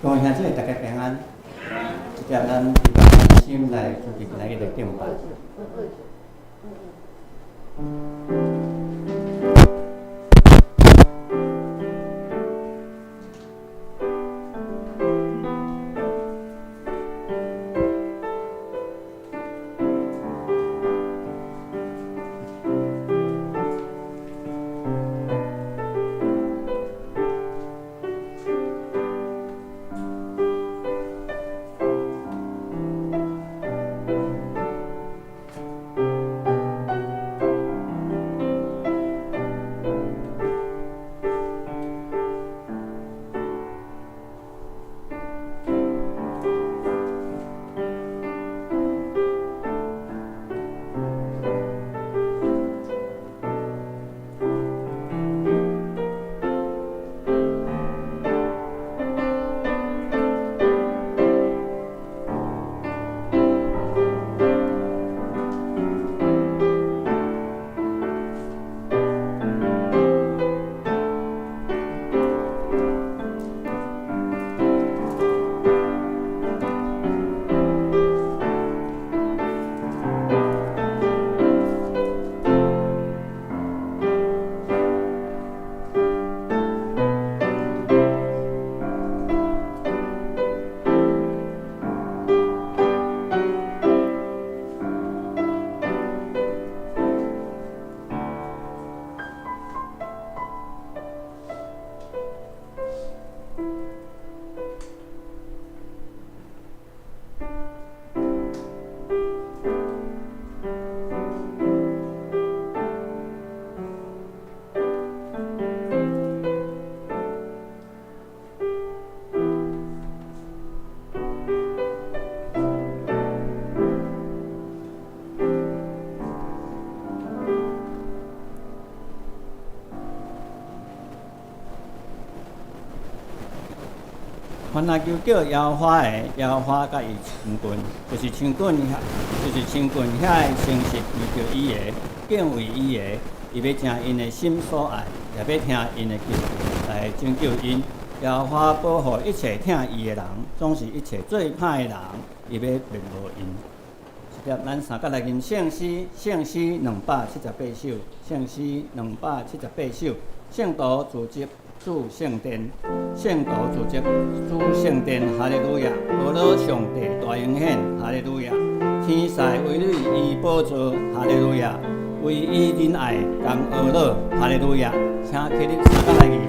各位兄弟大家平安。即条咱安心来主持来一个敬拜。凡那求叫耶和华的，耶和华甲伊亲近，就是亲近遐的诚实，为着伊的，敬畏伊的，伊要听因的心所爱，也要听因的求来拯救因。耶和华保护一切听伊的人，总是一切最歹的人，伊要灭无因。咱三甲来吟圣诗278首，圣诗278首，圣徒自接主圣殿，圣徒自接主圣殿，哈利路亚！俄罗上帝大英显，哈利路亚！天使为你伊宝座，哈利路亚！为伊仁爱共俄罗，哈利路亚！请起立，三甲来吟。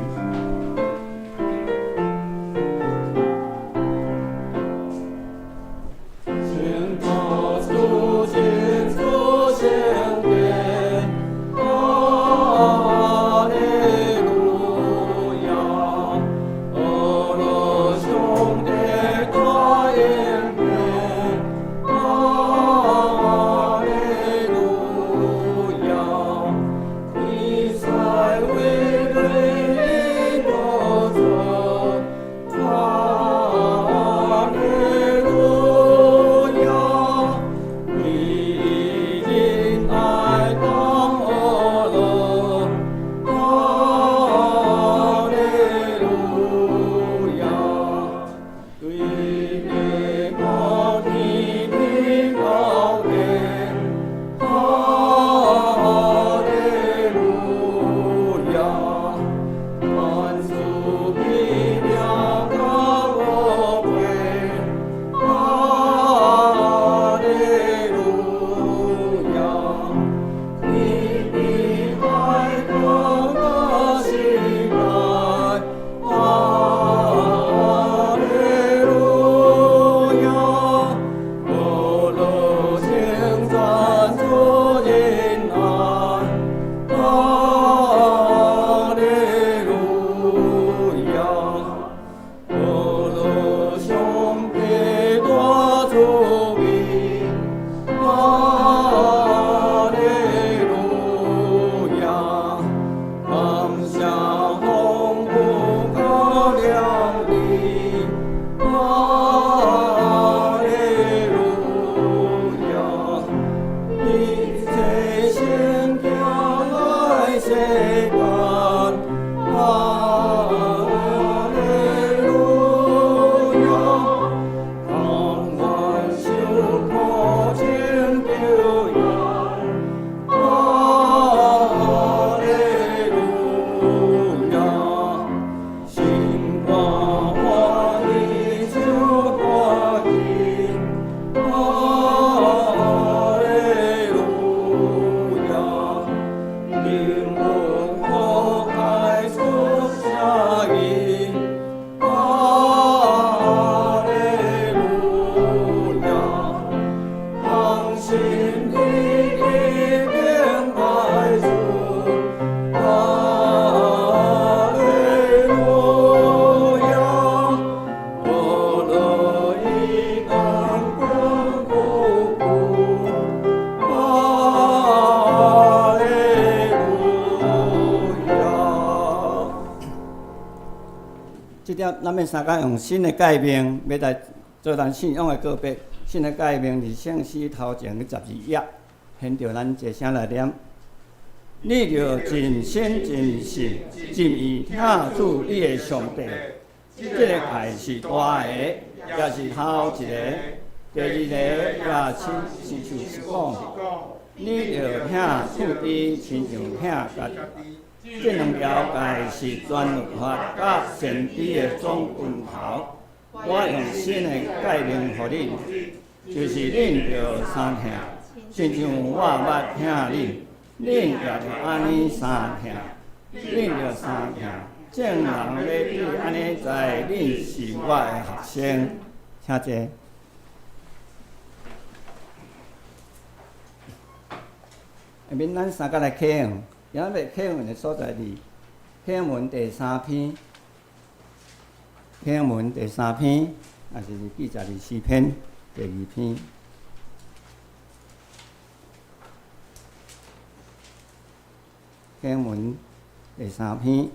为即点咱们三甲用新的诫命，要来做咱信仰的告别。新的诫命是圣诗头前嘅12页，现着咱一声来念。你着尽心尽性尽意听主你的上帝，即个爱是大个，也是头一个。第二个也亲像是讲，你着听主你亲像听家己。这两条诫是全律法甲先知的总根头。我用新的诫命予恁，就是恁着三听，亲像我捌听恁。恁也着安尼三听，恁着三听，众人要比安尼知恁是我的学生。请坐。下面咱三个来启用，今日启用的所在是启用文第3篇，启用文第3篇，也就是记载的诗篇第2篇。经文第3篇，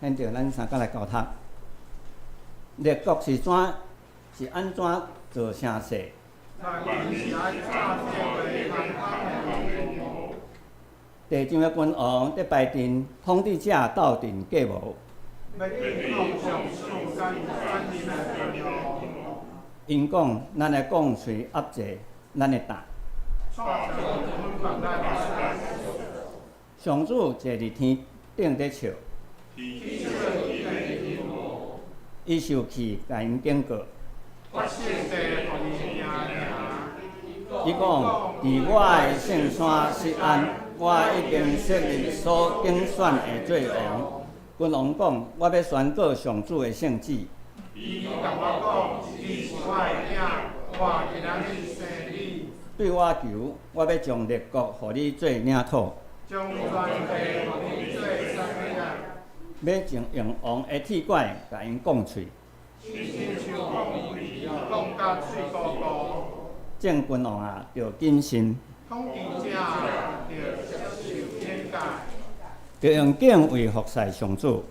现着咱三个来交读。列国是安怎做声势？地上的君王伫拜阵，统治者斗阵计无。因讲，咱的讲喙压制咱的胆。上主坐伫天顶伫笑，伊受气甲因警告。伊讲：伫我的圣山锡安，我已经设立所竞选的做王。君王讲：我要宣告上主的圣旨。伊甲我讲：你是我的囝，我今仔日生你。对我求，我要将列国互你做领土，将全地互你做产业。要将用王的铁拐甲因讲喙，亲像讲伊讲甲嘴鼓鼓。正君王啊，着谨慎；统治者着接受警戒，着用敬畏服侍上主，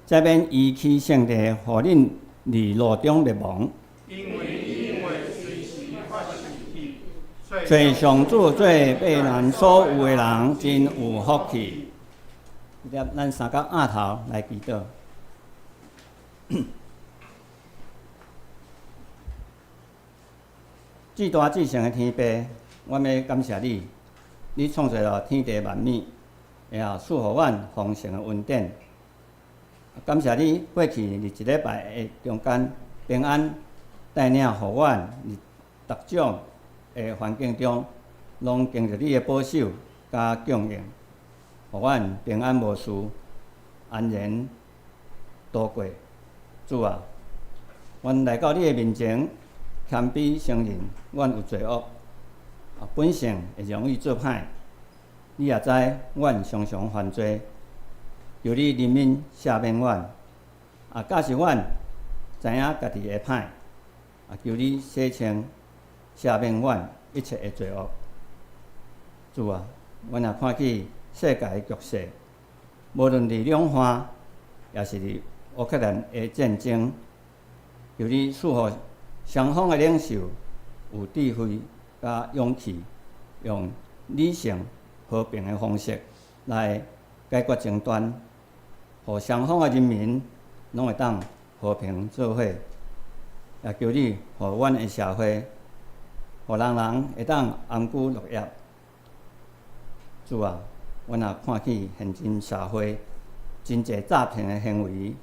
才免遗弃圣地，互恁伫路中灭亡。做上主做被咱所有的人，真有福气。咱三个额头来祈祷。至大至圣的天父，我要感谢你，你创造了天地万物，然后赐予阮丰盛的恩典。感谢你过去一礼拜的中间平安带领，予阮伫逐种的环境中，拢经着你的保守甲供应，予阮平安无事，安然度过。主啊，阮来到你的面前，谦卑承认阮有罪恶，本性会容易做歹。你也知阮常常犯罪，求你怜悯赦免阮。假使阮知影家己会歹，求你洗清赦免阮一切的罪恶。主啊，阮也看起世界的局势，无论伫两岸，也是伫乌克兰的战争，求你赐予双方的领袖有智慧甲勇气，用理性和平的方式来解决争端，互双方的人民拢会当和平做伙。也求你，互阮的社会，互人人会当安居乐业。主啊，阮也看起现今社会真侪诈骗的行为，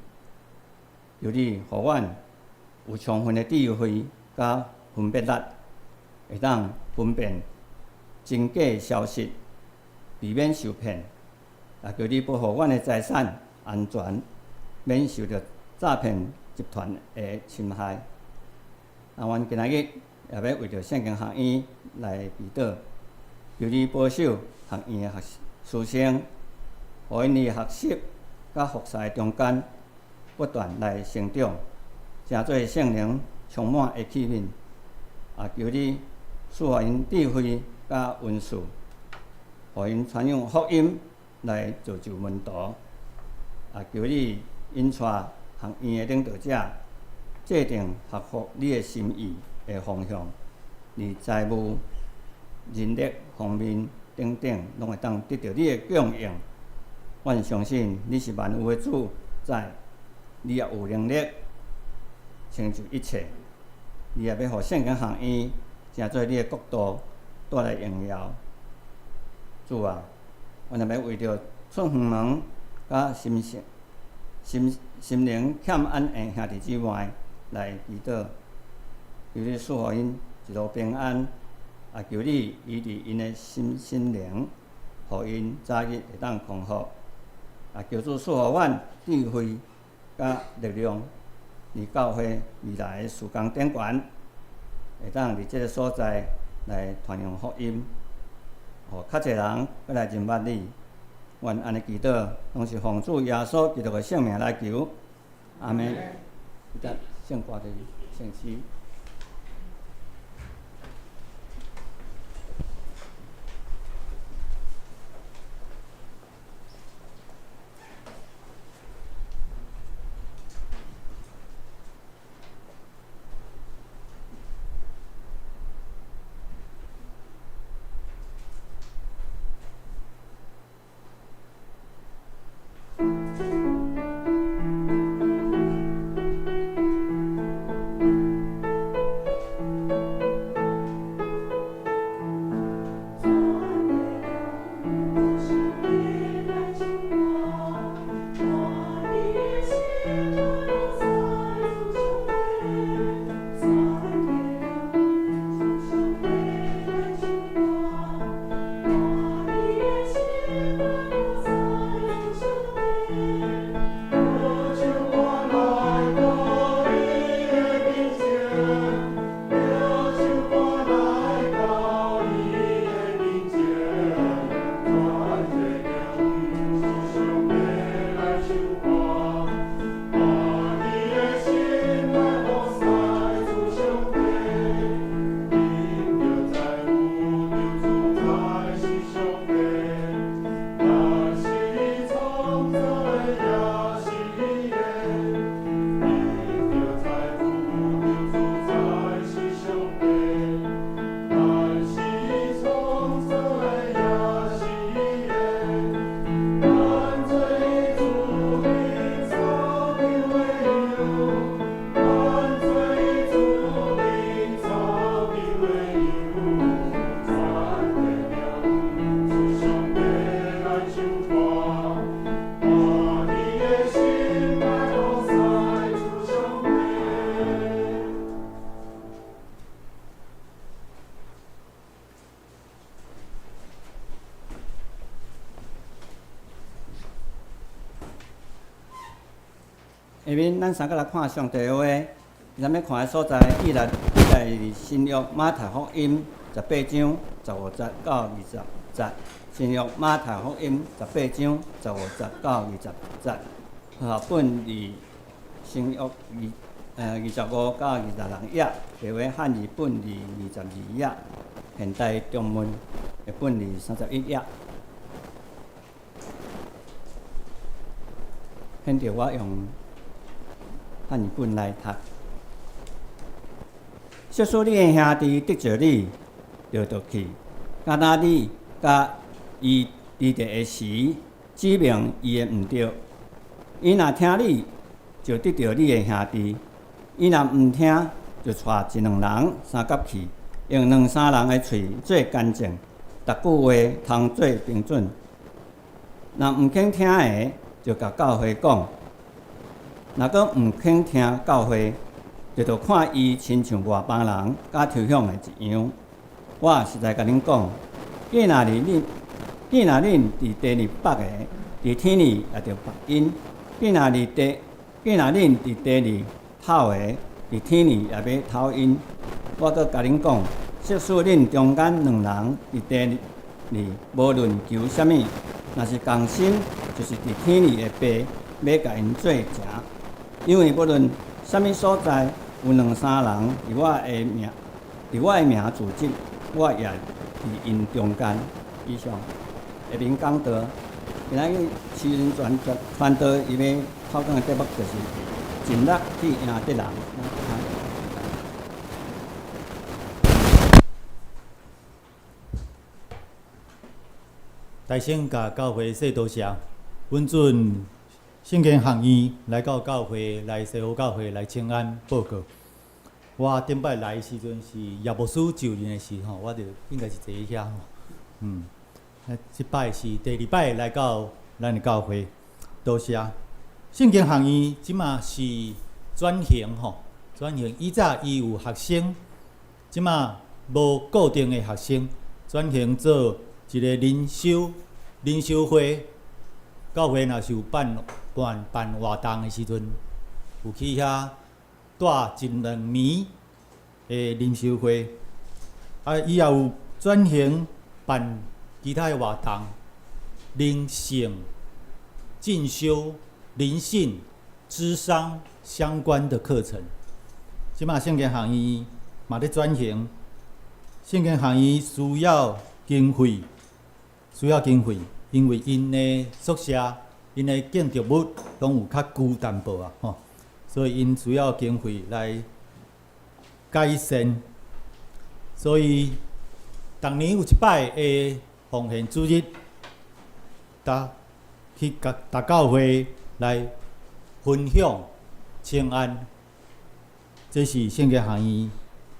求你，互阮有充分的智慧甲分辨力，会当分辨真假消息，避免受骗。也求你保护阮的财产安全，免受到诈骗集团的侵害。阮今仔日也要为着圣经学院来祈祷，求你保守学院的师生，互因伫学习甲服侍中间不断来成长，成做圣灵充满的器皿。求你赐予因智慧甲恩赐，互因传扬福音来造就门徒。求你引带学院的领导者制定合乎你的心意的方向，而财务、人力方面等等，拢会当得到你的供应。阮相信你是万有的主宰，你也有能力成就一切。你也要互圣经学院成做你的国度带来荣耀。主啊，阮也要为着出远门甲心灵欠安的兄弟姊妹来祈祷，求你赐予因一路平安，求你医治因的心灵，互因早日会当康复。求主赐予阮智慧甲力量，而教会未来的事工顶悬，会当伫即个所在来传扬福音，互较侪人要来认捌你。愿安尼祈祷，拢是奉主耶稣基督的圣名来求，阿门。圣歌的圣诗。下面咱三个来看上帝的话，咱要看的所在，依然在新约马太福音18章15节到20节。新约马太福音18章15节到20节，本伫新约25到26页，白话汉语本伫22页，现代中文的本伫31页。现在我用汉语本来读。说说你的兄弟得着你，就去；敢若你甲伊离地的时，指明伊的毋对。伊若听你，就得着你的兄弟；伊若毋听，就带一两人三角去，用两三人的喙做干净，逐句话通做标准。若毋肯听的，就甲教会讲。若阁毋肯听教会，就着看伊亲像外邦人甲抽象的一样。我实在甲恁讲，既若恁伫地里北个，伫天里也着北因；既若恁伫地里透个，伫天里也要透因。我阁甲恁讲，即使恁中间两人伫地里，无论求啥物，若是共心，就是伫天里的爸要甲因做成。因为无论啥物所在，有两三人伫我的名住进，我也伫因中间。以上。下面讲道，今仔日诗人传道，伊要口讲的题目就是尽力去赢得人。大圣甲教会说多谢，阮准圣经学院来到教会来西湖教会来请安报告。我顶摆来的时阵是耶牧师就任的时吼，我就应该是坐遐吼。即摆是第二摆来到咱的教会，多谢。圣经学院即马是转型吼，转型以早伊有学生，即马无固定的学生，转型做一个灵修会。教会若是有办活动的时阵，有去遐带1、2年的灵修会。伊也有转型办其他的活动，灵性进修、灵性、諮商相关的课程。即马圣经学院嘛咧转型，圣经学院需要经费，因为因的宿舍、因的建筑物拢有较旧淡薄啊，吼，所以因需要经费来改善。所以，逐年有一摆的奉献主日，去大教会来分享请安，这是圣经学院，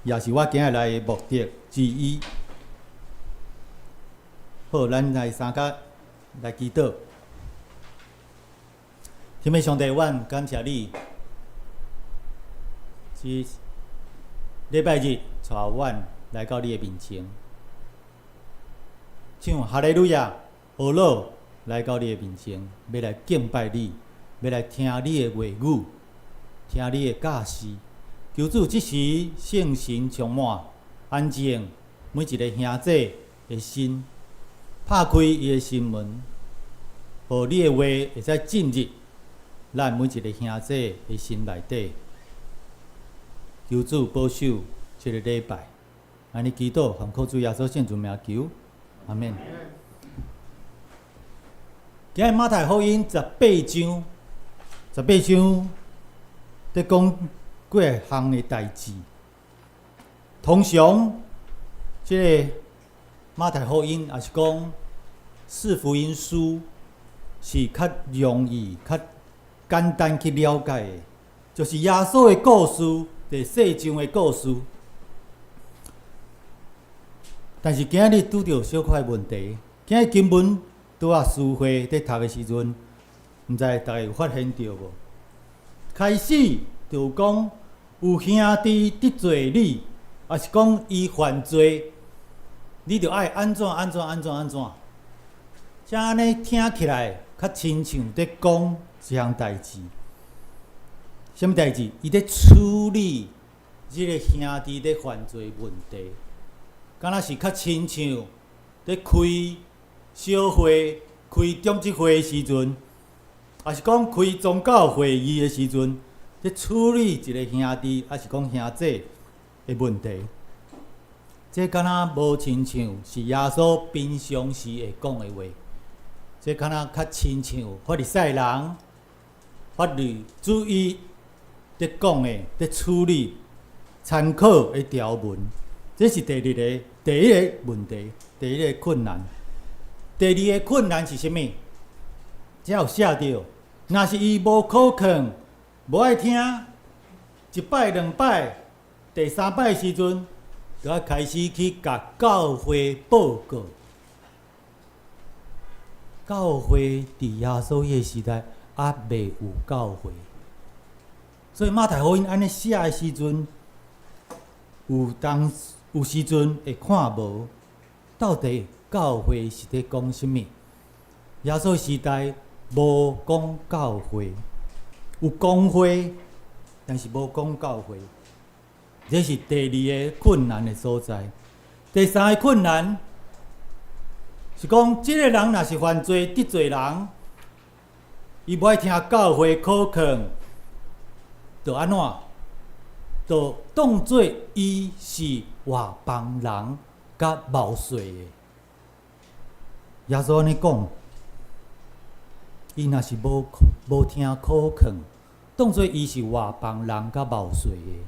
也是我今日来的目的之一。好，咱来三甲来祈祷。天父上帝，阮感谢你，是礼拜日带阮来到你的面前，唱哈利路亚，何乐来到你的面前，要来敬拜你，要来听你的话语，听你的教示。求主即时圣神充满，安静每一个兄弟的心。拍开伊的心门，互你的话会使进入咱每一个兄弟的心内底。求主保守这个礼拜，安尼祈祷，含靠主耶稣圣主名求，阿免。今日马太福音18章在讲几项的代志。通常，这个马太福音也是讲四福音书是较容易、较简单去了解的，就是耶稣的故事，第4章的故事。但是今日拄到小可的问题，今日经文拄啊书会在读的时阵，毋知大家有发现到无？开始就讲有兄弟得罪你，也是讲伊犯罪。你着爱安怎？才安尼听起来较亲像伫讲一项代志。什么代志？伊伫处理即个兄弟伫犯罪问题，敢若是较亲像伫开小会、开中职会的时阵，也是讲开宗教会议的时阵，伫处理一个兄弟，也是讲兄弟的问题。这敢若无亲像是耶稣平常时会讲的话，这敢若较亲像法利赛人、法律主义伫讲的，伫处理参考的条文。这是第一个问题，第一个困难。第二个困难是啥物？这有写着，若是伊无口劝，无爱听，一摆两摆，第三摆时阵。就要开始去甲教会报告。教会伫耶稣迄个时代还未有教会，所以马太福音安尼写的时阵，有时阵会看无，到底教会是伫讲啥物？耶稣时代无讲教会，有公会，但是无讲教会。这是第二个困难的所在。第三个困难是讲，这个人若是犯罪得罪人，伊无爱听教会口劝，就安怎？就当作伊是外邦人甲冒税的。耶稣安尼讲，伊若是无听苦劝，当作伊是外邦人甲冒税的。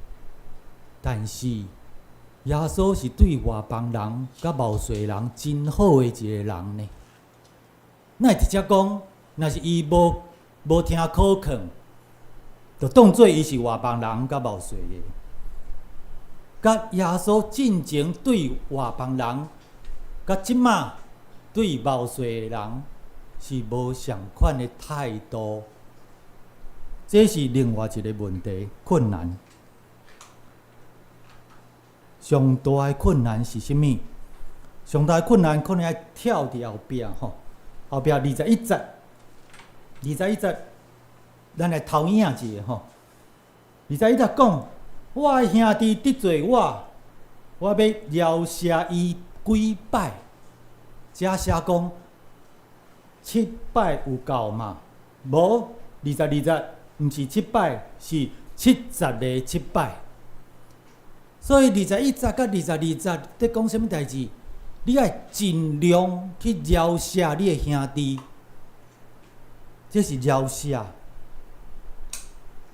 但是耶稣是对外邦人甲冒税人真好的一个人呢。那直接讲，若是伊无听苦劝，就当作伊是外邦人甲冒税的。甲耶稣进前对外邦人，甲即马对冒税的人是无相款的态度，这是另外一个问题困难。上大的困难是啥物？上大的困难可能要跳伫后壁吼，后壁21节，咱来偷影一下吼。21节讲，我的兄弟得罪我，我要饶赦伊几摆。遮写讲7摆有够嘛？无22节，毋是7摆，是70个7摆。所以21节甲22节在讲什么代志？你要尽量去饶赦你的兄弟，这是饶赦。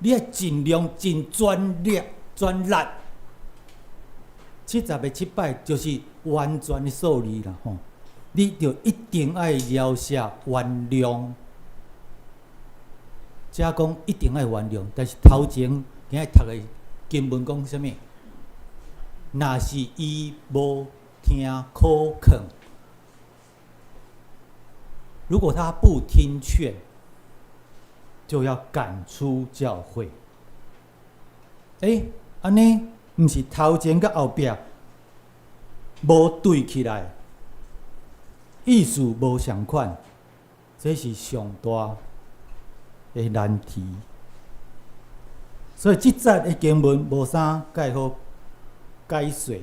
你要尽量尽全力，70个7摆就是完全的数字啦吼。你就一定要饶赦原谅。遮讲一定要原谅，但是头前今日读的经文讲什么？若是伊无听苦劝，如果他不听劝，就要赶出教会。安尼毋是头前甲后壁无对起来，意思无相款，这是上大的难题。所以即节的经文无啥介好解说。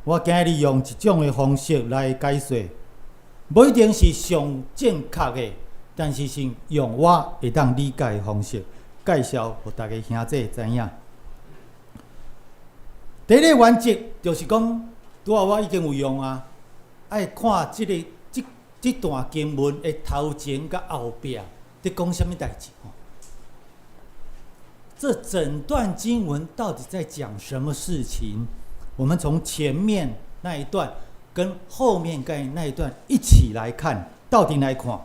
我今日用一种的方式来解说，不一定是上正确的，但是是用我会当理解的方式介绍，互大家兄弟知影。第一个原则就是讲，拄仔我已经有用啊，爱看这段经文的头前甲后壁在讲什么代志。这整段经文到底在讲什么事情？我们从前面那一段跟后面那一段一起来看，到底来看。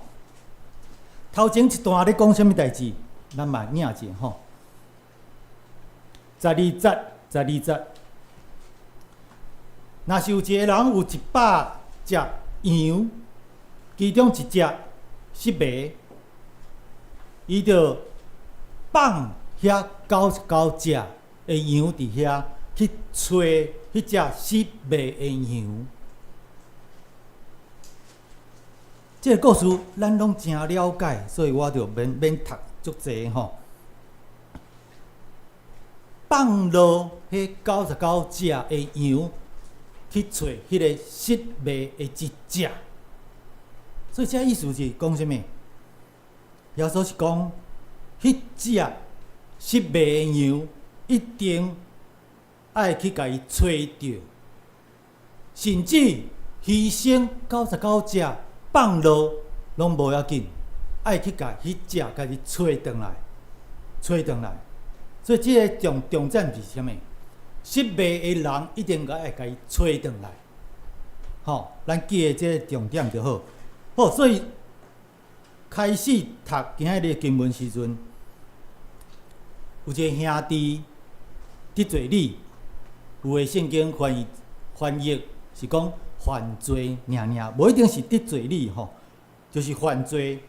头前一段在讲什么代志？咱嘛念一下吼。12节，若是有一个人有100只羊，其中一只失迷，伊就放遐99只的羊伫遐去找迄只失迷的羊。这个故事咱拢真了解，所以我就免读足济吼。放落迄99只的羊去找迄个失迷的一只，所以这意思是讲什么？耶稣是讲，迄只失迷的羊一定爱去甲伊找着，甚至牺牲99只放落拢无要紧，爱去甲迄只家己找回来。所以这个重点是啥物？失迷的人一定爱甲伊找回来。吼，咱记个这个重点就好。好，所以开始读今仔日经文时阵，有一个兄弟得罪你，有的圣经翻译是讲犯罪尔，无一定是得罪你吼，就是犯罪。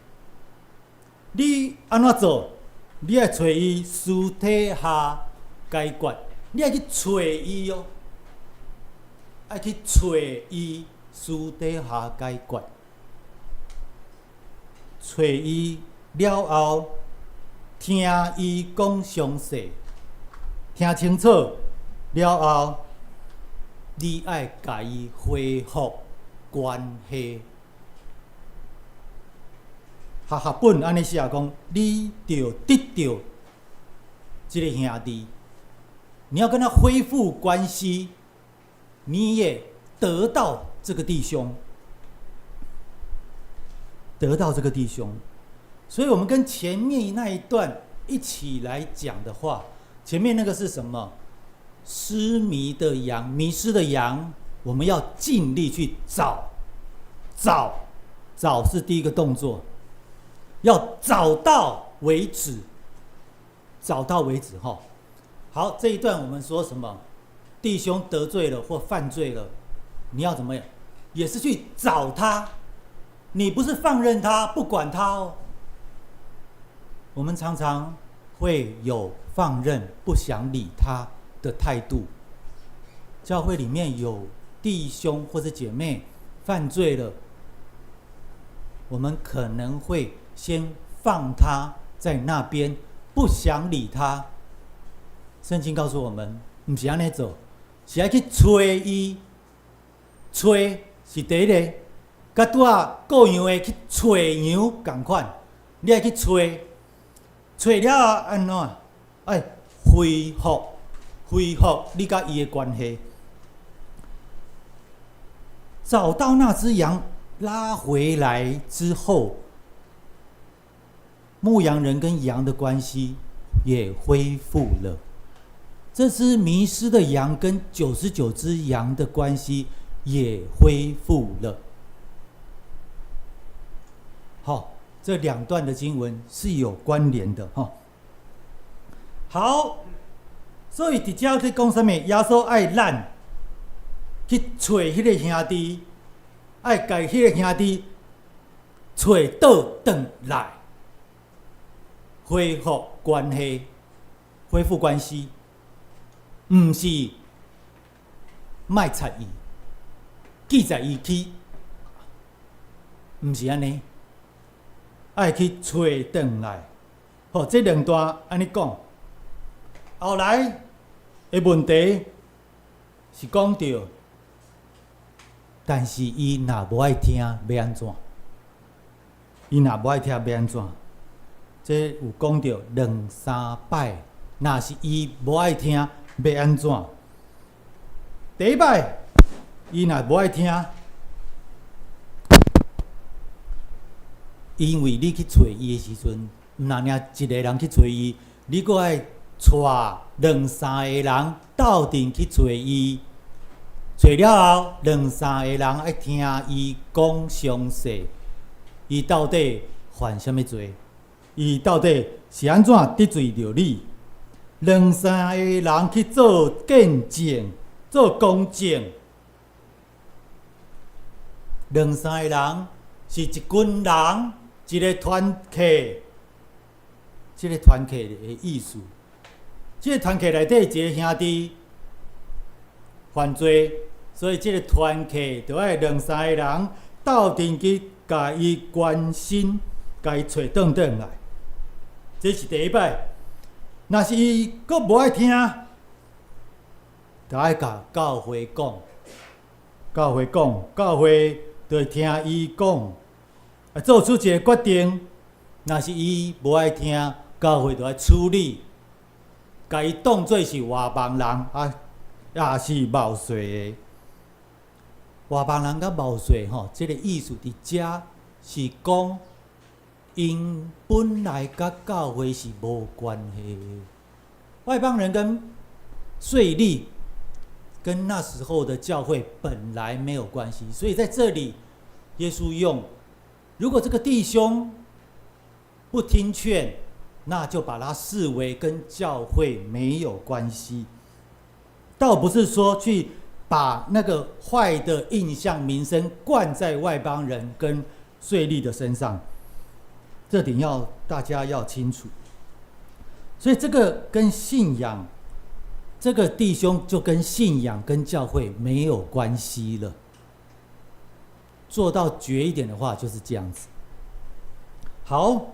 你安怎做？你爱找伊私底下解决，你爱去找伊哦，爱去找伊私底下解决。找伊了后，听伊讲详细，听清楚了后，你爱甲伊恢复关系。学本安尼写讲，你就得到这个兄弟，你要跟他恢复关系，你也得到这个弟兄，得到这个弟兄。所以我们跟前面那一段一起来讲的话，前面那个是什么？失迷的羊，迷失的羊，我们要尽力去找是第一个动作，要找到为止，找到为止哈。好，这一段我们说什么？弟兄得罪了或犯罪了，你要怎么样？也是去找他，你不是放任他，不管他哦。我们常常会有放任、不想理他的态度。教会里面有弟兄或者姐妹犯罪了，我们可能会先放他在那边，不想理他。圣经告诉我们，不是这样做，是要去催他。催是第一个，跟拄仔各样的去催羊同款，你要去催。找了安怎？哎，恢复你甲伊的关系，找到那只羊拉回来之后，牧羊人跟羊的关系也恢复了。这只迷失的羊跟99只羊的关系也恢复了。好。这两段的经文是有关联的哈。好，所以直接在讲什么？耶稣爱咱去找迄个兄弟，爱甲迄个兄弟找倒转来，恢复关系，恢复关系，唔是卖插伊，记在伊去，唔是安尼。爱去找转来，好，这两段安尼讲。后来的问题是讲到，但是伊若无爱听，要安怎？伊若无爱听，要安怎？这有讲到两三摆，若是伊无爱听，要安怎？第一摆，伊若无爱听。因为你去找伊的时阵，毋单单一个人去找伊，你阁爱带两三个人斗阵去找伊。找了后，两三个人爱听伊讲详细，伊到底犯什么罪？伊到底是安怎得罪着你？两三个人去做见证，做公证。两三个人是一群人。一个团体，这个团体的意思，这个团体内底一个兄弟犯罪，所以这个团体就要两三个人斗阵去甲伊关心，甲伊找转来。这是第一摆。若是伊阁无爱听，就爱甲教会讲，教会就会听伊讲。做出一个决定，若是伊无爱听，教会就要处理，甲伊当作是外邦人，也是冒税的。外邦人甲冒税吼，这个意思伫遮是讲，因本来甲教会是无关系的。外邦人跟税吏跟那时候的教会本来没有关系，所以在这里，耶稣用。如果这个弟兄不听劝，那就把他视为跟教会没有关系，倒不是说去把那个坏的印象名声灌在外邦人跟税吏的身上，这点大家要清楚。所以这个跟信仰，这个弟兄就跟信仰跟教会没有关系了。做到绝一点的话，就是这样子。好，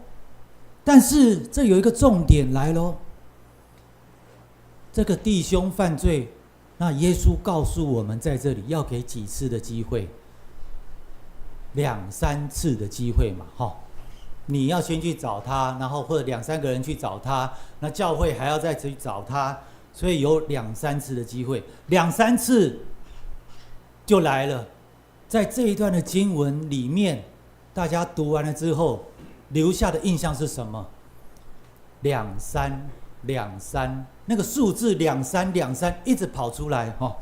但是这有一个重点来咯。这个弟兄犯罪，那耶稣告诉我们，在这里要给几次的机会？2、3次的机会嘛，哈。你要先去找他，然后或者2、3个人去找他，那教会还要再去找他，所以有2、3次的机会，2、3次就来了。在这一段的经文里面，大家读完了之后，留下的印象是什么？23，那个数字23一直跑出来哈。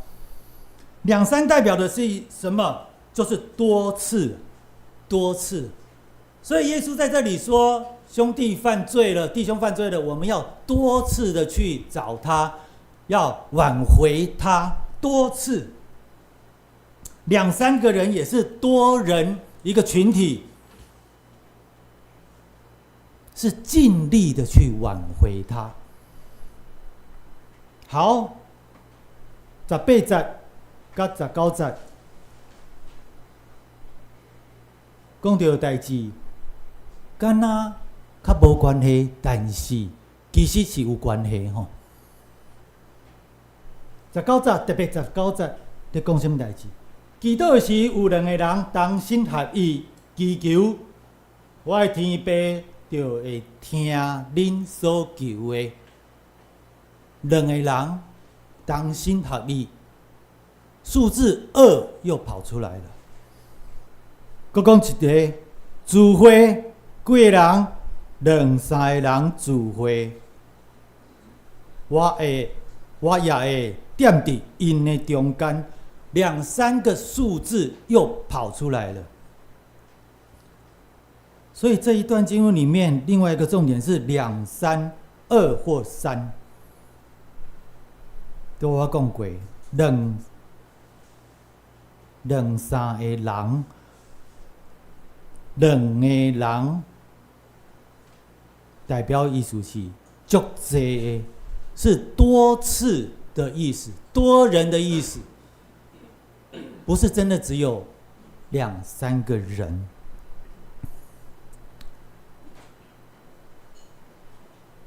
23代表的是什么？就是多次。所以耶稣在这里说，兄弟犯罪了，弟兄犯罪了，我们要多次的去找他，要挽回他，多次。2-3个人也是多人一个群体，是尽力的去挽回他。好，18节到19节讲到代志，敢若较无关系，但是其实是有关系吼。19节特别19节在讲什么代志？祈祷时有2个人同心合意祈求，我的天父就会听恁所求的。2个人同心合意，数字2又跑出来了。佮讲一个聚会，几个人？2-3个人聚会，我也会踮伫因的中间。2-3个数字又跑出来了。所以这一段经文里面，另外一个重点是2-3，2或3。都我讲过，2-3个人，2个人代表意思是足济的，是多次的意思，多人的意思，不是真的只有2-3个人。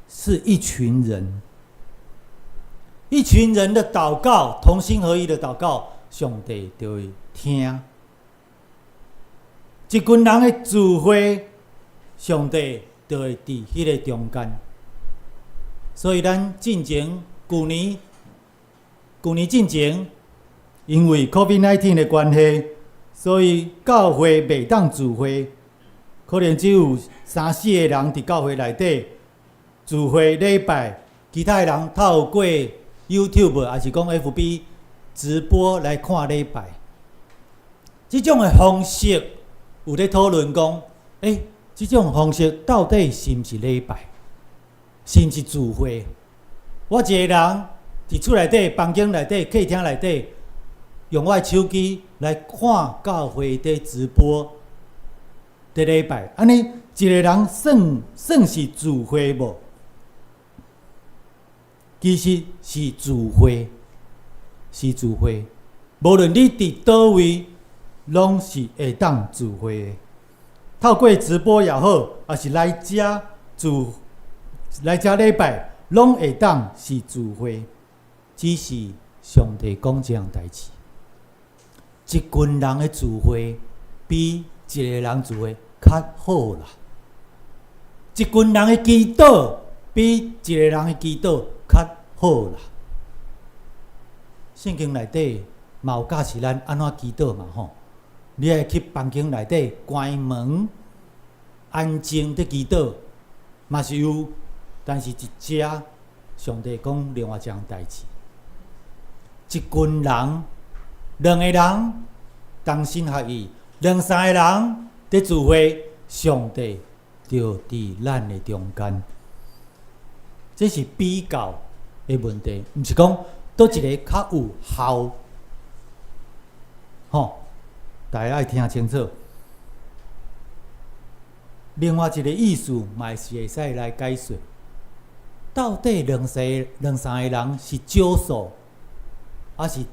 是一群人，一群人的祷告，同心合意的祷告，上帝就会听。一群人的聚会，上帝就会伫迄个中间。所以咱进前，旧年进前，因为 COVID-19 的关系，所以教会袂当聚会，可能只有3-4个人伫教会内底。聚会礼拜，其他人透过 YouTube 还是讲 FB 直播来看礼拜。这种的方式有咧讨论讲，这种方式到底是毋是礼拜，是毋是聚会？我一个人伫厝内底、房间内底、客厅内底，用我的手机来看教会的直播的礼拜，安尼一个人算是聚会无？其实是聚会，是聚会。无论你伫倒位，拢是会当聚会的。透过直播也好，还是来遮礼拜，拢会当是聚会。只是上帝讲这样代志，一群人的聚会比一个人聚会较好啦。一群人的祈祷比一个人的祈祷较好啦。圣经内底嘛有教示咱安怎祈祷嘛吼，你爱去房间内底关门，安静的祈祷嘛是有，但是一只上帝讲另外一件代志，一群人2个人同心合意，2-3个人在聚会，上帝就伫咱的中间。这是比较的问题，毋是讲倒一个较有效，大家爱听清楚。另外一个意思，嘛是会使来解说，到底2-3个人是少数，还是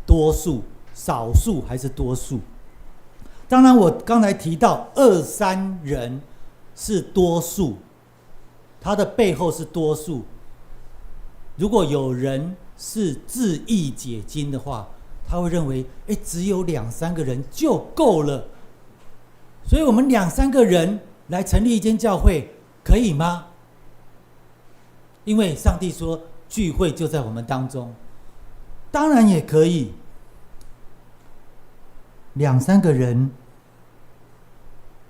多数？少数还是多数？当然，我刚才提到2-3人是多数，它的背后是多数。如果有人是自意解经的话，他会认为，只有2-3个人就够了。所以我们2-3个人来成立一间教会，可以吗？因为上帝说聚会就在我们当中，当然也可以。2、3个人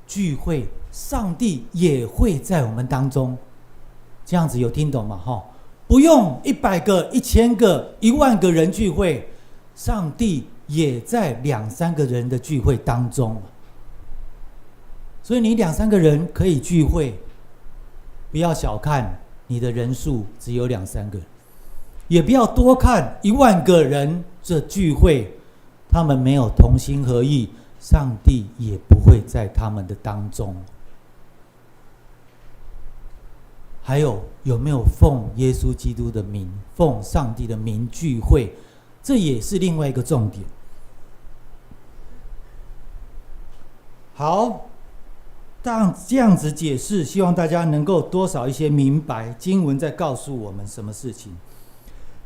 聚会，上帝也会在我们当中。这样子有听懂吗？不用100个、1000个、10000个人聚会，上帝也在2、3个人的聚会当中。所以你2、3个人可以聚会，不要小看你的人数只有2、3个，也不要多看10000个人的聚会，他们没有同心合意，上帝也不会在他们的当中。还有没有奉耶稣基督的名、奉上帝的名聚会，这也是另外一个重点。好，这样子解释，希望大家能够多少一些明白经文在告诉我们什么事情。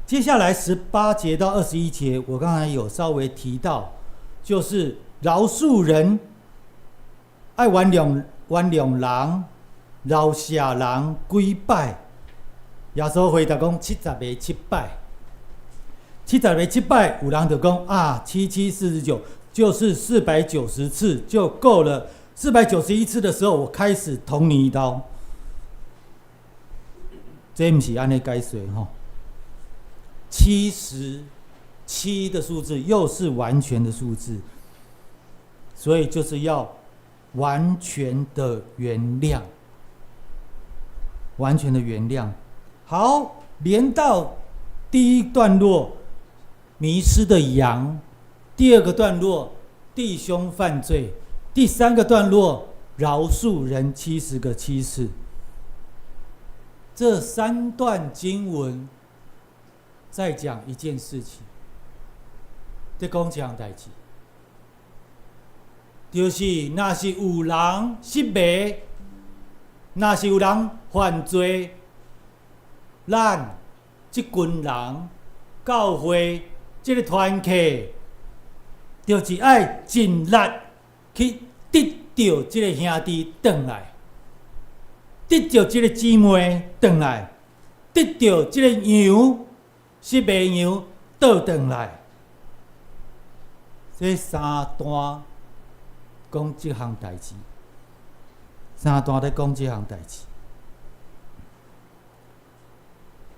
接下来18节到21节，我刚才有稍微提到，就是饶恕人、爱原谅人、饶赦人几摆。耶稣回答讲70个7摆，70个7摆，有人就讲7749，就是490次就够了。491次的时候，我开始捅你一刀。这不是按呢解说77的数字又是完全的数字，所以就是要完全的原谅，完全的原谅。好，连到第一段落迷失的羊，第二个段落弟兄犯罪，第三个段落饶恕人70个7次。这3段经文在讲一件事情，在讲一件代志，就是若是有人失迷，若是有人犯罪，咱这群人教会这个团契，就是要尽力去得到这个兄弟回来，得到这个姊妹回来，得到这个羊失迷羊倒回来。这3段讲这项代志，3段在讲这项代志，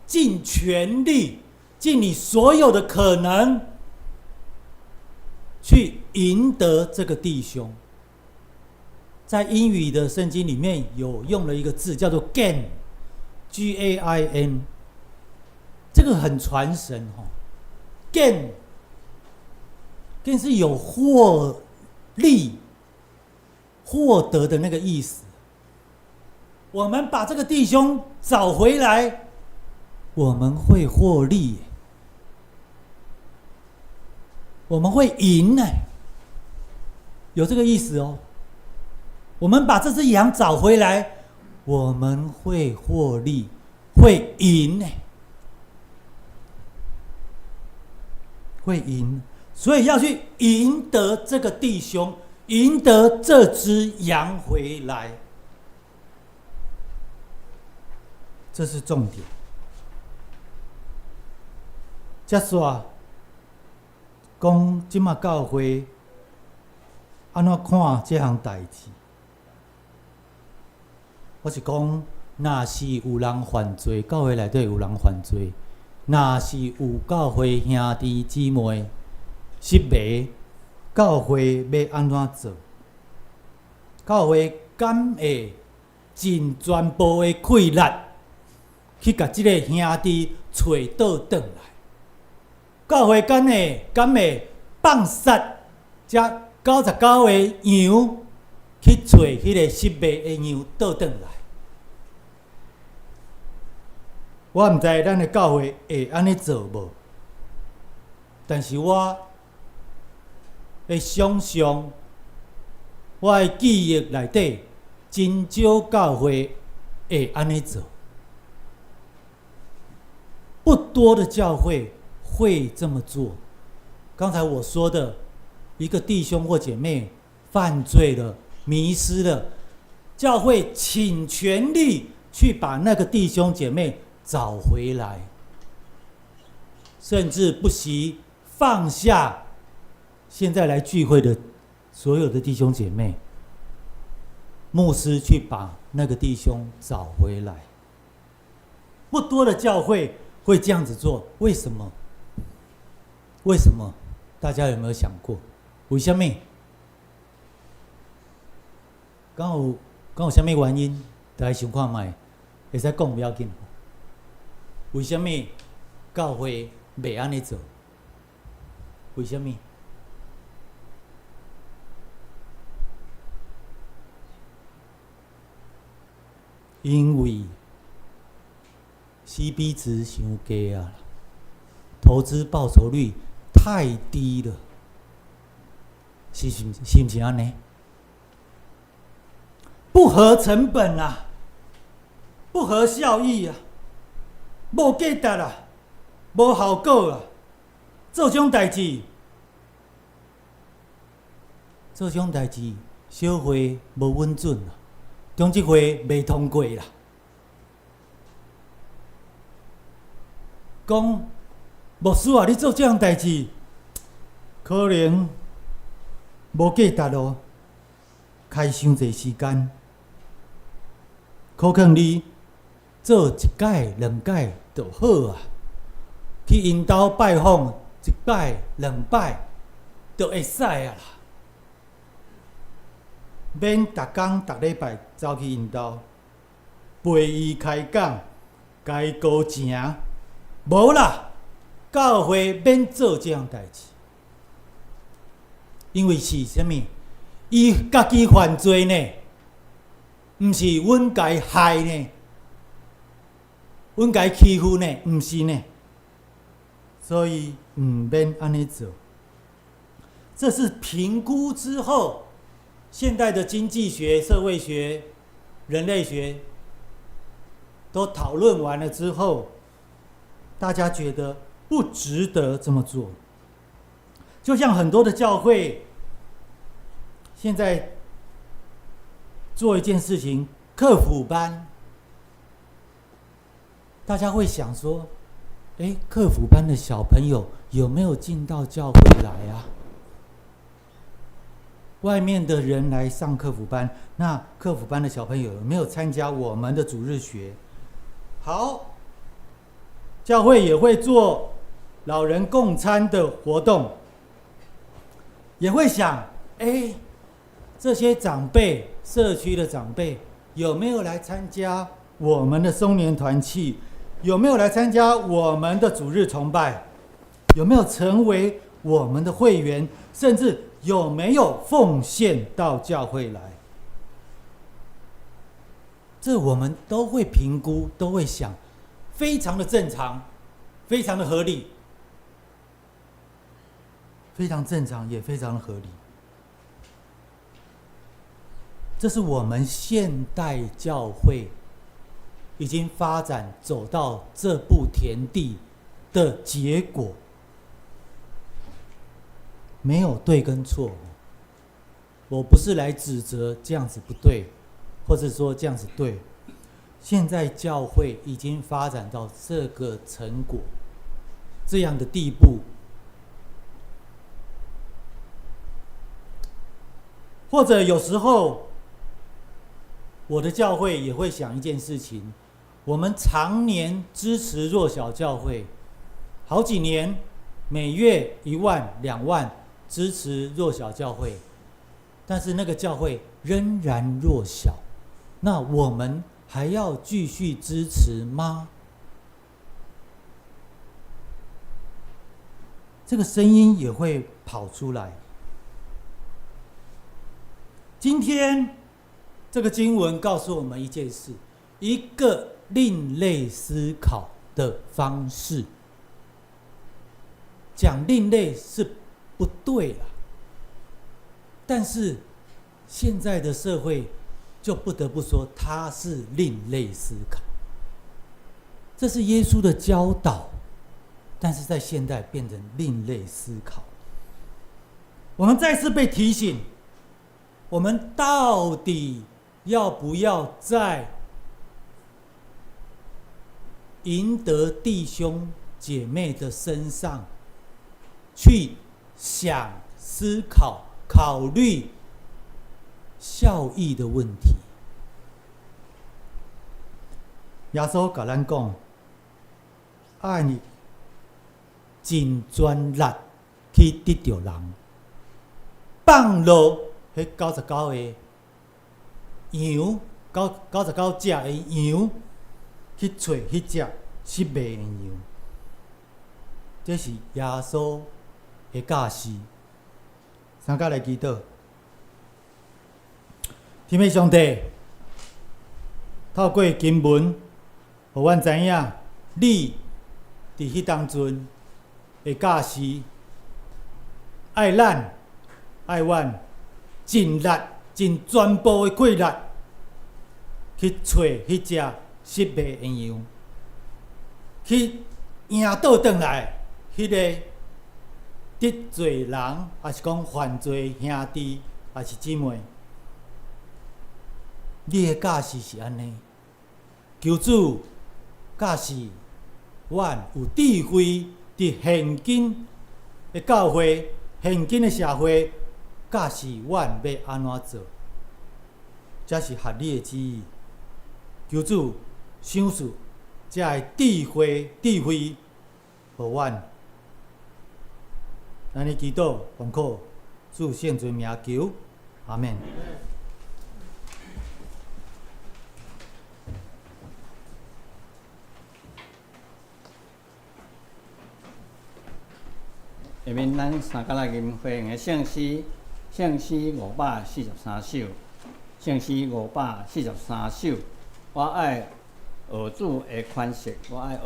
尽全力，尽你所有的可能，去赢得这个弟兄。在英语的圣经里面有用了一个字叫做 gain， G-A-I-N， 这个很传神gain 是有获利、获得的那个意思。我们把这个弟兄找回来，我们会获利，我们会赢，有这个意思哦。我们把这只羊找回来，我们会获利，会赢，会赢。所以要去赢得这个弟兄，赢得这只羊回来，这是重点。接下讲即马教会安怎看这项代志？我是讲，若是有人犯罪，教会内底有人犯罪，若是有教会兄弟姊妹失迷，教会要安怎做？教会敢会尽全部的气力去甲这个兄弟找倒转来？教会敢会放杀这99个羊，去找迄个失迷的羊倒转来？我毋知咱的教会会安尼做无，但是我会想象，我的记忆内底真少教会会安尼做，不多的教会会这么做。刚才我说的，一个弟兄或姐妹犯罪了、迷失了，教会倾全力去把那个弟兄姐妹找回来，甚至不惜放下现在来聚会的所有的弟兄姐妹，牧师去把那个弟兄找回来。不多的教会会这样子做，为什么？为什么？大家有没有想过？为什么？刚有什么原因？大家想看卖，会使讲不要紧。为什么教会袂安尼做？为什么？因为 CP 值伤低啊，投资报酬率太低了，是不是安尼？不合成本啊，不合效益啊，无价值啊，无效果啊，这种代志，小会无稳准啊，中级会未通过啦。讲牧师啊，你做这样代志，可能无价值哦，开伤侪时间。可能你做一届、两届就好啊，去因兜拜访一摆、两摆就会使啊啦，免逐工、逐礼拜走去因兜陪伊开讲、该高正，无啦，教会免做这样代志，因为是啥物？伊家己犯罪呢？毋是阮家害呢，阮家欺负呢，毋是呢，所以毋免安尼做。这是评估之后，现代的经济学、社会学、人类学都讨论完了之后，大家觉得不值得这么做。就像很多的教会现在做一件事情，课辅班，大家会想说，课辅班的小朋友有没有进到教会来啊？外面的人来上课辅班，那课辅班的小朋友有没有参加我们的主日学？好，教会也会做老人共餐的活动，也会想，这些长辈，社区的长辈有没有来参加我们的松年团契？有没有来参加我们的主日崇拜？有没有成为我们的会员？甚至有没有奉献到教会来？这我们都会评估，都会想，非常的正常，非常的合理，非常正常，也非常的合理。这是我们现代教会已经发展走到这步田地的结果，没有对跟错。我不是来指责这样子不对，或者说这样子对。现在教会已经发展到这个成果，这样的地步。或者有时候我的教会也会想一件事情，我们常年支持弱小教会，好几年，每月1万、2万支持弱小教会，但是那个教会仍然弱小，那我们还要继续支持吗？这个声音也会跑出来。今天这个经文告诉我们一件事，一个另类思考的方式。讲另类是不对啦，但是现在的社会就不得不说它是另类思考。这是耶稣的教导，但是在现代变成另类思考。我们再次被提醒，我们到底要不要在赢得弟兄姐妹的身上去想思考、考虑效益的问题。耶稣甲咱讲，爱你尽全力去得着人，放落迄99个羊，99只的羊，去找迄只失迷的羊。这是耶稣的教示。三甲来祈祷，天父上帝，透过经文，互阮知影你伫迄当阵的教示，爱咱，爱阮尽力、尽全部的气力去找迄只失迷的羊，去赢倒转来迄个得罪人，还是讲犯罪兄弟，还是姊妹，你的教示是安尼。求主教示阮有智慧，伫现今的教会、现今的社会，教示阮要安怎做，这是合理的旨意。求主赏赐这个智慧，互阮。咱的祈祷奉靠主圣尊名求，阿免。下面咱三甲来吟回应的圣诗543首，圣诗543首。我爱学主的款式，爱学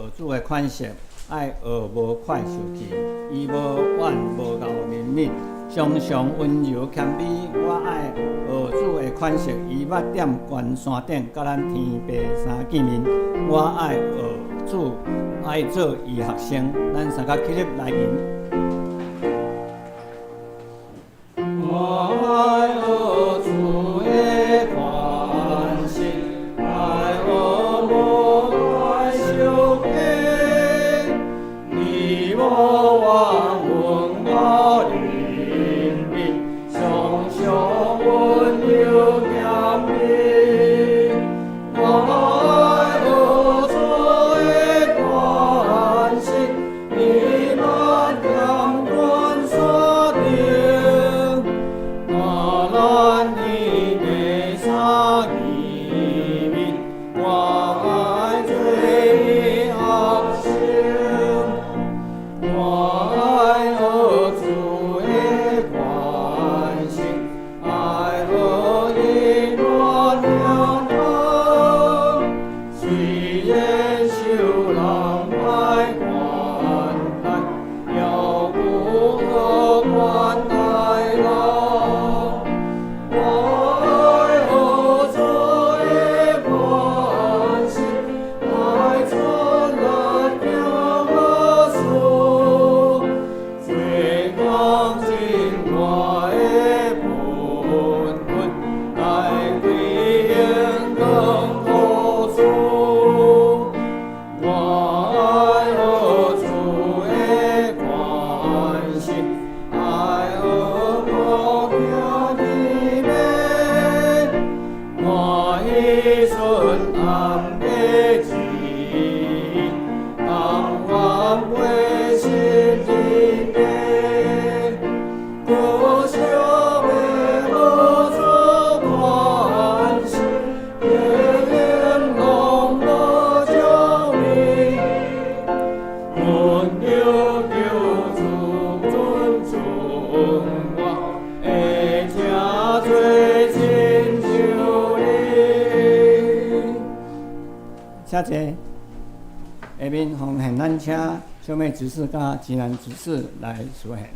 无快受记，伊无怨无傲怜悯，常常温柔谦卑。我爱学主的款式，伊捌踮悬山顶，甲咱天爸相见面。我爱学主，爱做伊学生，咱三甲起立来吟。我爱学主的款式，爱学无快受记，伊无怨我怜悯，常常温柔谦卑。我爱学主的款式，伊捌踮悬山顶，我咱天地相见面，我爱做伊学生，我爱学主的款式，爱学伊暖良人，虽然受人爱款待，又有何款待人？我爱学主的款式，爱全力行我事，最刚尽我的本分，爱归应更可处。我爱学主的款式，爱学无惊你面，我迄阵暗地志，当愿陪心人的，故乡的何处款式，夜夜拢无照明。阮求求主尊重我，会正做亲像你。谢谢。下面奉献咱请小妹执事甲吉南执事来书献。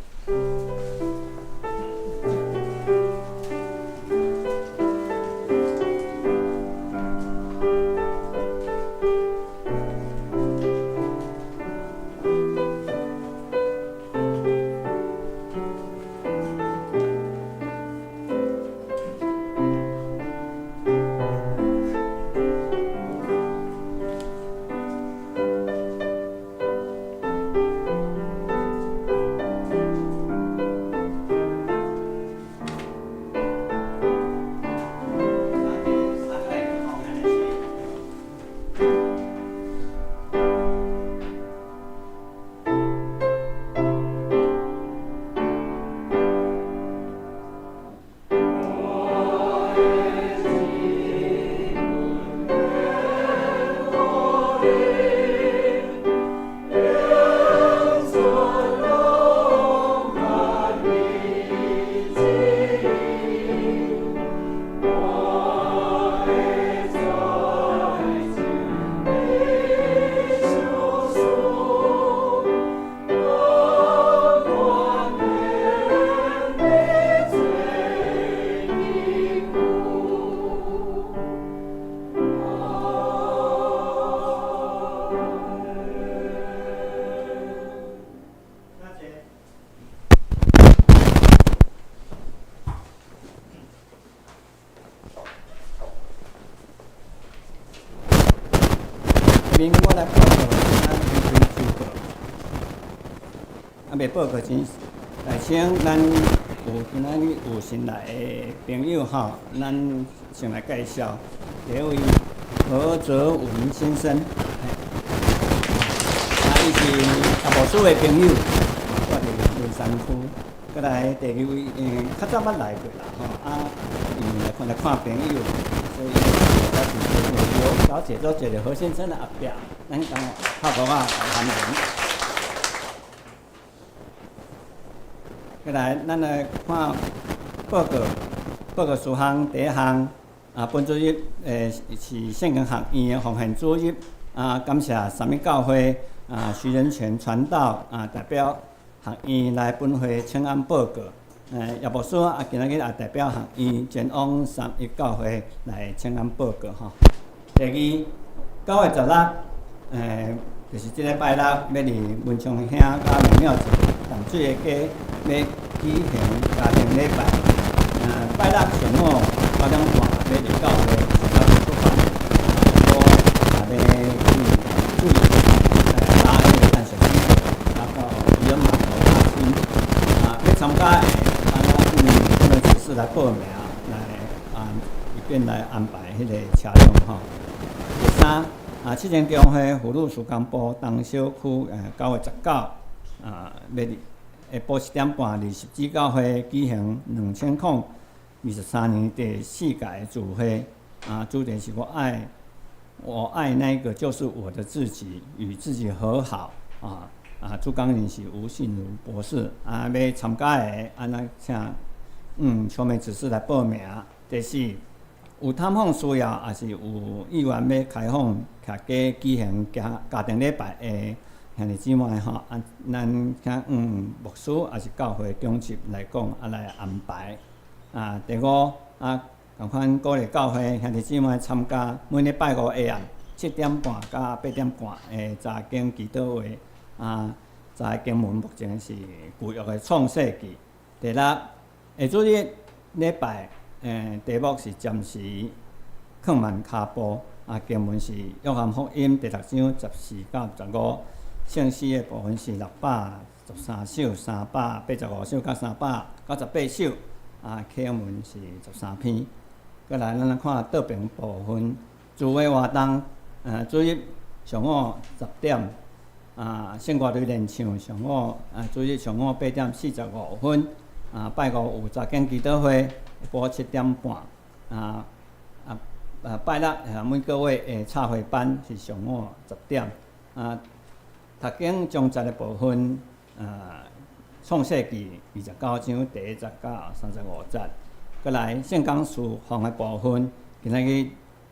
面我来报告咱平均收报，啊，未报告前，来请咱有今仔日有新来的朋友吼，咱先来介绍。第一位何泽文先生，伊是阿无输的朋友，住伫文山区。过来第二位，较早捌来过啦，吼来看朋友，所以他是由小姐做一个何先生的后壁，咱讲泡泡啊谈人。过来，咱来看报告事项第一项。本主任是圣经学院的奉献主任感谢三一教会徐仁全传道代表学院来本会请安报告。叶牧师今仔日也代表学院前往三一教会来请安报告吼。第二，9月16，就是即礼拜六要伫文昌乡甲庙庙寺淡水的街要举行家庭礼拜。拜六上午9点半。要伫教会出发，我注意打按手机，到医院码头打针。要参加的，按指示来报名，来以便来安排迄个车辆吼。第三，七前中会福禄寿工部东小区9月19，要伫下晡1点半伫十字教会举行2023年第4届主会主题是我爱那个就是我的自己，与自己和好主讲人是吴信如博士要参加的请敲门指示来报名。第四，有探访需要，也是有意愿要开放客家举行家庭礼拜的兄弟姊妹吼，咱请牧师也是教会长级来讲来安排。第五同款鼓励教会兄弟姊妹参加每礼拜5下暗7点半到8点半的查经祈祷会查经文目前是旧约的创世纪。第六，下主日礼拜题目是暂时放慢脚步经文是约翰福音第6章14到15，圣诗的部分是613首、385首到398首。课文是13篇。过来，咱来看倒评部分。主会活动，主日上午10点，圣歌队练唱上午，主日上午8点45分，拜五有查经祈祷会，下晡7点半，拜六每个月的插会班是上午10点，读经讲节的部分，创世纪29章第1节到35节。过来圣讲事项的部分，今仔日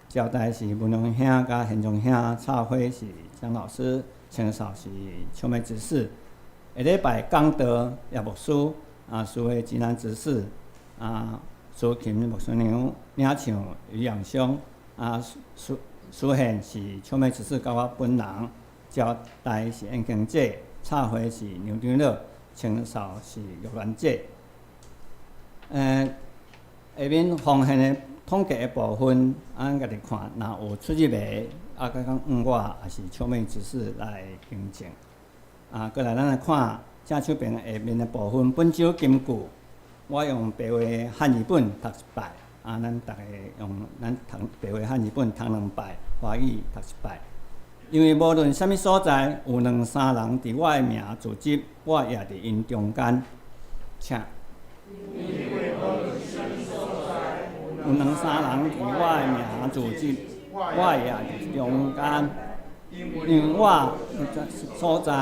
招待是文龙乡甲现场乡，插会是张老师，清扫是秋梅执事。下礼拜讲道叶牧师，师会济南执事，苏琴牧师娘领唱于阳兄，书献是秋梅执事甲我本人，招待是燕经姐，插会是牛长乐。清扫是玉兰姐，下面奉献的统计的部分，家己看，若有出入的，甲讲我也是敲门指示来更正。过来咱来看正手边下面的部分，本周金句，我用白话汉语本读一摆，咱大家用咱白话汉语本读2摆，华语读一摆。因为无论什么所在，有2、3人伫我的名聚集，我也伫因中间。请。因为无论什么所在，有2、3人伫我的名聚集，我也伫中间。因为我所在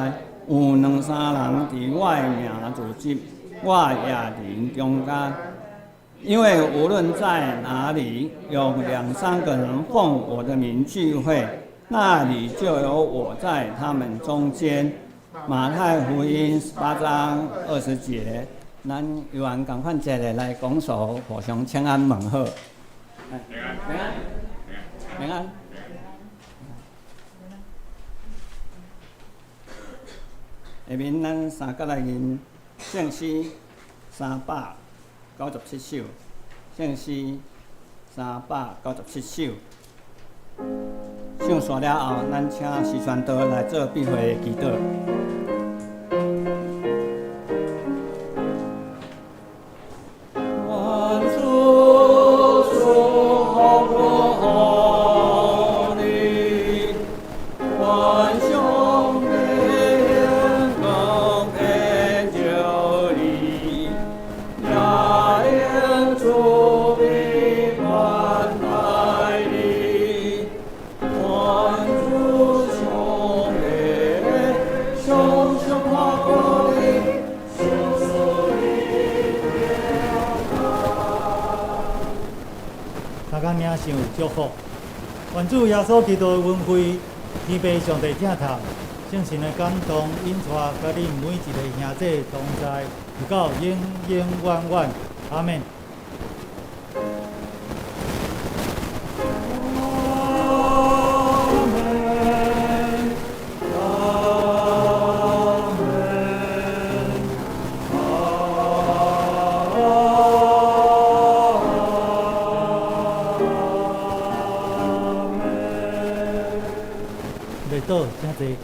有2、3人伫我的名聚集，我也伫因中间。因为无论在哪里，有2、3个人奉我的名聚会。那里就有我在他们中间。马太福音18章20节，咱有人共款一个来讲述，互相请安问好。平安，平安。下面咱3个来念圣诗397首，圣诗397首。上线了后，咱请时传道来做闭会祈祷。大家领受祝福，愿主耶稣基督的恩惠、天父上帝正头、圣神的感动，引带甲恁每一个兄弟同在，直到永永远远。阿门。袂倒，真济。